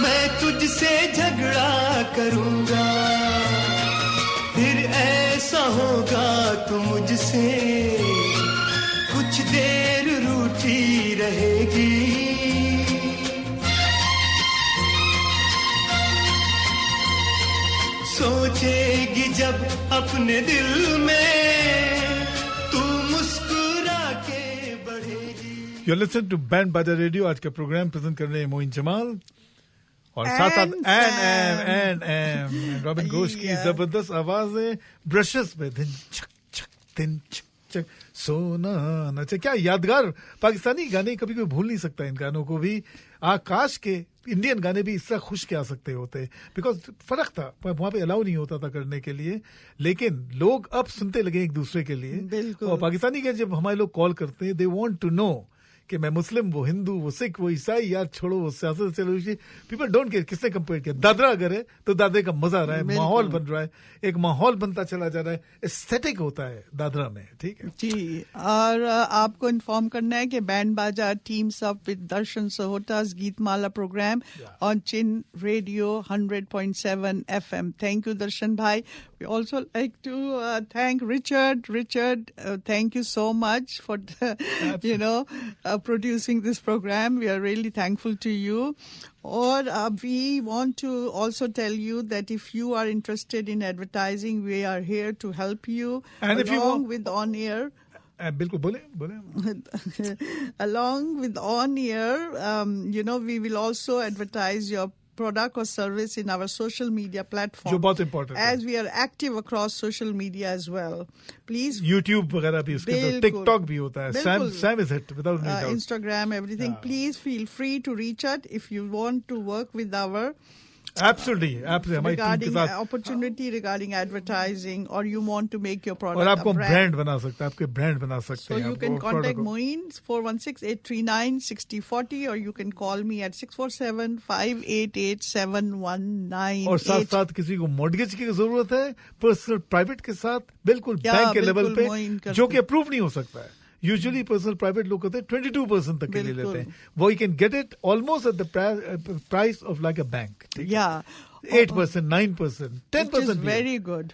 मैं तुझसे झगड़ा करूंगा, फिर ऐसा होगा तू मुझसे कुछ देर रूठी रहेगी, सोचेगी जब अपने दिल में तू मुस्कुरा के बढ़ेगी। यू लिसन टू बैंड बाजा रेडियो। आज का प्रोग्राम प्रेजेंट कर रहे हैं मोइन जमाल और साथ एन रॉबिन घोष की जबरदस्त आवाज है, ब्रशेस में दिन छक छक दिन छक छक सोना नचे। क्या यादगार पाकिस्तानी गाने, कभी कोई भूल नहीं सकता इन गानों को भी। आकाश के इंडियन गाने भी इस तरह खुश के आ सकते होते, बिकॉज फर्क था, वहां पे अलाउ नहीं होता था करने के लिए, लेकिन लोग अब सुनते लगे एक दूसरे के लिए। और पाकिस्तानी के जब हमारे लोग कॉल करते हैं, दे वांट टू नो कि मैं मुस्लिम, वो हिंदू, वो सिख, वो ईसाई, यार छोड़ो वो सियासत चलो, पीपल डोंट केयर किसने कंपेयर किया। दादरा अगर है तो दादरे का मजा आ रहा है, माहौल बन रहा है, एक माहौल बनता चला जा रहा है, एस्थेटिक होता है दादरा में। ठीक है जी, और आपको इन्फॉर्म करना है कि Band Baaja teams up with Darshan Sahota's Geetmala program on CHIN radio 100.7 FM. Thank you, Darshan bhai. We also like to thank Richard. Richard, thank you so much for producing this program. We are really thankful to you. Or we want to also tell you that if you are interested in advertising, we are here to help you. And if you want with on air. बिल्कुल बोले Along with on air, we will also advertise your product or service in our social media platform. जो बहुत important है. As we are active across social media as well. Please. YouTube वगैरह भी उसके अंदर, TikTok भी होता है. Sam is it without any doubt. Instagram, everything. Yeah. Please feel free to reach out if you want to work with our Absolutely. हमारी team के साथ opportunity regarding advertising, or you want to make your product और आपको a brand बना सकते हैं, आपके brand बना सकते So हैं. you can contact Moeen 416-839-6040, or you can call me at 647-588-7198. और साथ साथ किसी को मॉर्गेज की जरूरत है पर्सनल प्राइवेट के साथ बिल्कुल बैंक के लेवल पे जो कि अप्रूव नहीं हो सकता है. यूजुअली पर्सनल प्राइवेट लोग होते हैं 22% तक के लिए लेते हैं. वो you can get it almost at the price of like a bank. Yeah. 8%, 9%, 10% very good.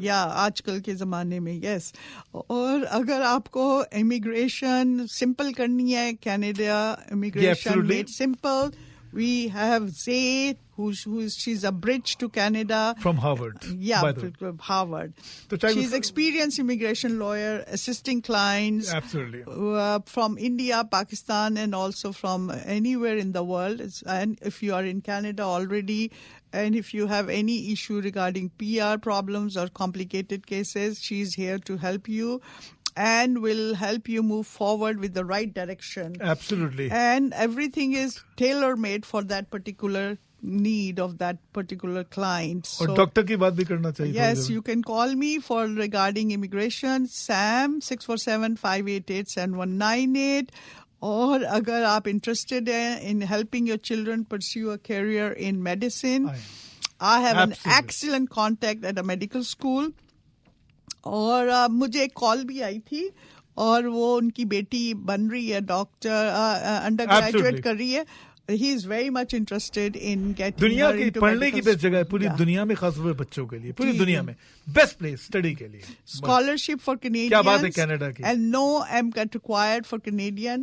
या आजकल के जमाने में यस. और अगर आपको इमिग्रेशन सिंपल करनी है, Canada immigration made simple, we have Zay, she's a bridge to Canada. From Harvard. Yeah, by the way. from Harvard. So She's experienced immigration lawyer, assisting clients. Absolutely. From India, Pakistan, and also from anywhere in the world. And if you are in Canada already, and if you have any issue regarding PR problems or complicated cases, she's here to help you and will help you move forward with the right direction. Absolutely. And everything is tailor-made for that particular need of that particular client. और doctor की बात भी करना चाहिए. Yes, you can call me for regarding immigration, Sam 647-588-7198. और अगर आप interested in helping your children pursue a career in medicine, I have an excellent contact at a medical school. और मुझे एक कॉल भी आई थी और वो उनकी बेटी बन रही है डॉक्टर, अंडर ग्रेजुएट कर रही है. He is very much interested in getting दुनिया her की into पढ़ने की medical बेस्ट जगह है पूरी दुनिया में, खासतौर पर बच्चों के लिए पूरी दुनिया में बेस्ट प्लेस स्टडी के लिए. Scholarship for Canadians. क्या बात है कनाडा की. And no MCAT required for Canadian.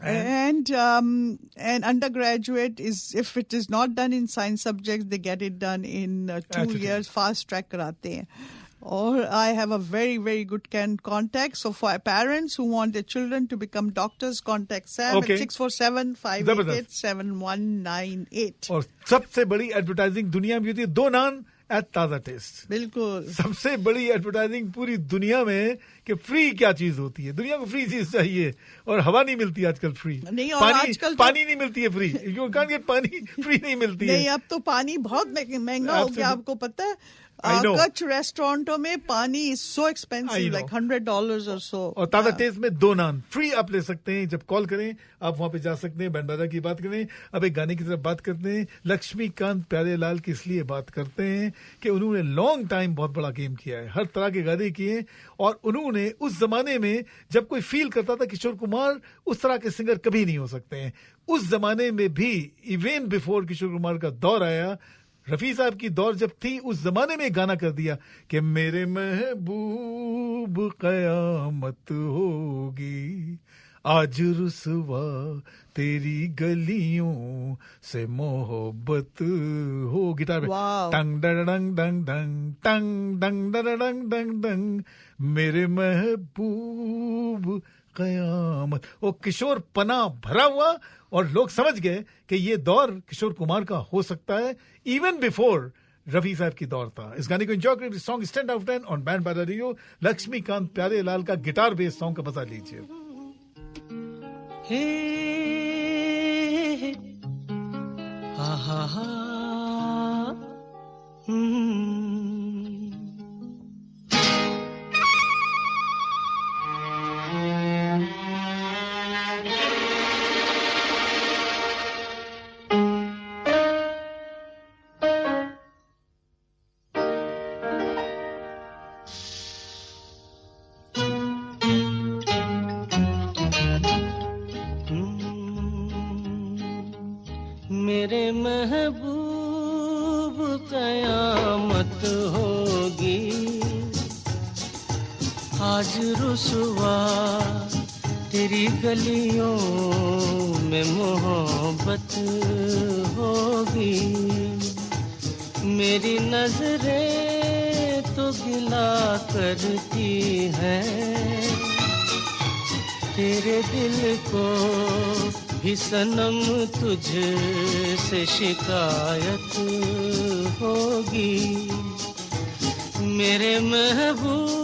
And undergraduate is, if it is not done in science subjects, they get it done in 2 years. Fast track कराते हैं. Or I have a very, very good contact. So for parents who want their children to become doctors, contact Sam at 647-588-7198. और सबसे बड़ी advertising दुनिया में होती है 2 नान eight ताजा टेस्ट. बिल्कुल. सबसे बड़ी एडवर्टाइजिंग पूरी दुनिया में कि फ्री क्या चीज होती है. दुनिया को फ्री चीज चाहिए और हवा नहीं मिलती आजकल फ्री. नहीं, और आजकल पानी नहीं मिलती है फ्री. यू कैन गेट पानी फ्री नहीं मिलती है. नहीं, अब तो पानी बहुत महंगा हो गया. आपको पता है कच्छ रेस्टोरेंटों में पानी इज सो एक्सपेंसिव, लाइक $100 और सो. और ताजा टेस्ट में 2 नान फ्री आप ले सकते हैं. जब कॉल करें आप वहां पे जा सकते हैं. बैंड बाजा की बात करें. अब एक गाने की तरफ बात करते हैं. लक्ष्मीकांत प्यारेलाल की इसलिए बात करते हैं कि उन्होंने लॉन्ग टाइम बहुत बड़ा गेम किया है, हर तरह के गाने किए. और उन्होंने उस जमाने में जब कोई फील करता था किशोर कुमार उस तरह के सिंगर कभी नहीं हो सकते हैं, उस जमाने में भी इवन बिफोर किशोर कुमार का दौर आया, रफी साहब की दौर जब थी, उस जमाने में गाना कर दिया कि मेरे महबूब कयामत होगी, आज रुसवा तेरी गलियों से मोहब्बत हो. गिटार पे टंग डंग डंग डंग टंग डंग डंग डंग डंग, मेरे महबूब कयामत. वो किशोर पना भरा हुआ और लोग समझ गए कि ये दौर किशोर कुमार का हो सकता है इवन बिफोर रफी साहब की दौर था. इस गाने को एंजॉय करिए. Song stand out 10 on band बाजा रेडियो. लक्ष्मीकांत प्यारेलाल का गिटार बेस्ड सॉन्ग का मजा लीजिए. हा हा हा. मेरे महबूब कयामत होगी, आज रुसवा तेरी गलियों में मोहब्बत होगी. मेरी नजरें तो गिला करती हैं, तेरे दिल को भी सनम तुझसे शिकायत होगी मेरे महबूब।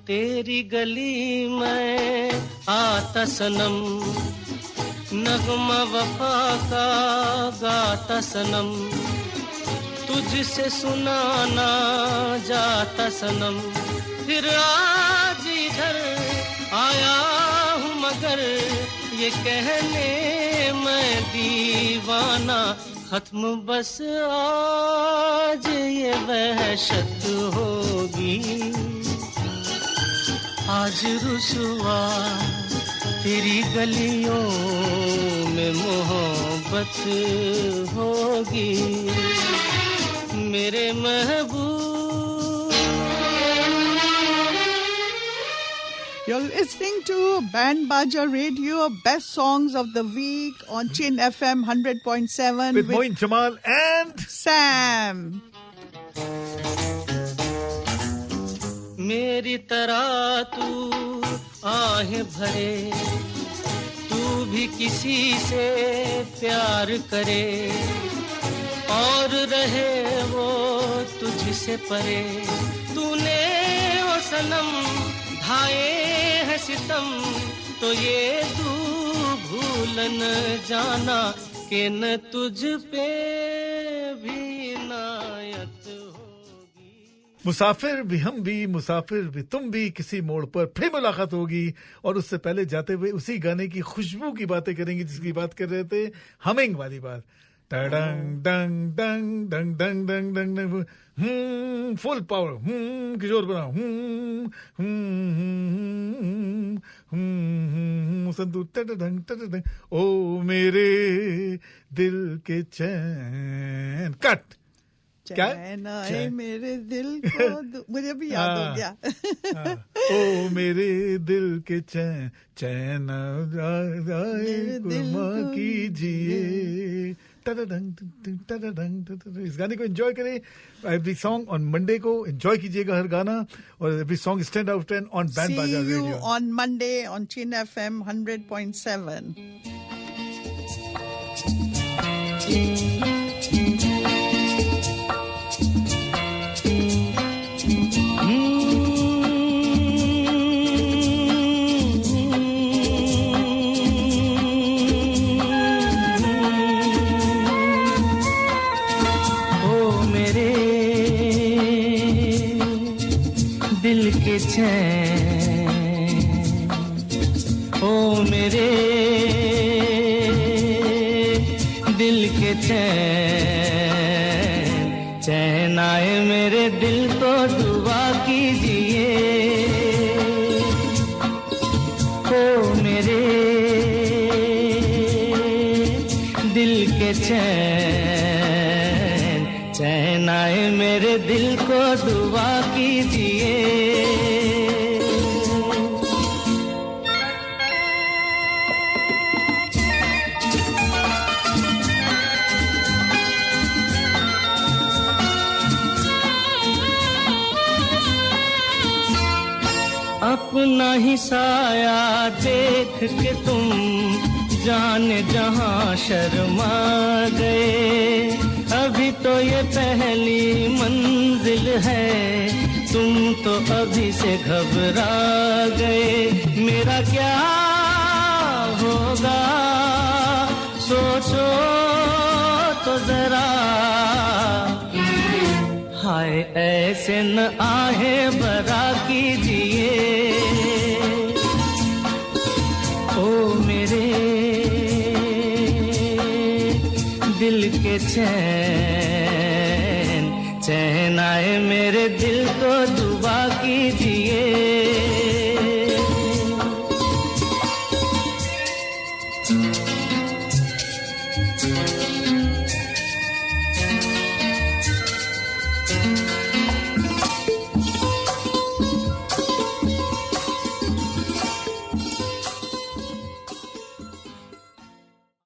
तेरी गली में आता सनम नगमा वफा का गाता सनम तुझसे सुनाना जाता सनम फिर आज इधर आया हूँ मगर ये कहने मैं दीवाना खत्म बस आज ये वहशत होगी आज रुसवा तेरी गलियों में मोहब्बत होगी मेरे महबूब। You're listening to Band Baja Radio, best songs of the week on Chin FM 100.7 with Moin Jamal and Sam. मेरी तरह तू आहें भरे तू भी किसी से प्यार करे और रहे वो तुझसे परे तूने वो सनम ढाए है सितम तो ये तू भूल न जाना कि न तुझ पे भी नायत मुसाफिर भी हम भी मुसाफिर भी तुम भी किसी मोड़ पर फिर मुलाकात होगी और उससे पहले जाते हुए उसी गाने की खुशबू की बातें करेंगे जिसकी बात कर रहे थे हमिंग वाली बात डंग डंग डंग डंग डंग डंग डंग डंग फुल पावर किशोर बना संतू टडंग टडंग ओ मेरे दिल के चैन कट चैन आए मेरे दिल को मुझे भी याद हो गया ओ मेरे दिल के चैन चैन आए माँ कीजिए इस गाने को एंजॉय करें एवरी सॉन्ग ऑन मंडे को एंजॉय कीजिएगा हर गाना और every song is 10 out of 10 on band बाजा radio See you on Monday on Chin FM 100.7 दिल के चैन ओ मेरे दिल के चैन चैन आए मेरे दिल को दुआ कीजिए ओ मेरे दिल के चैन चैन आए मेरे दिल को दुआ कीजिए अपना ही साया देख के तुम जाने जहां शर्मा गए अभी तो ये पहली मंजिल है तुम तो अभी से घबरा गए मेरा क्या होगा सोचो तो जरा हाय ऐसे न आहे भरा कीजिए ओ मेरे दिल के चैन चैन आए मेरे दिल को दुआ कीजिए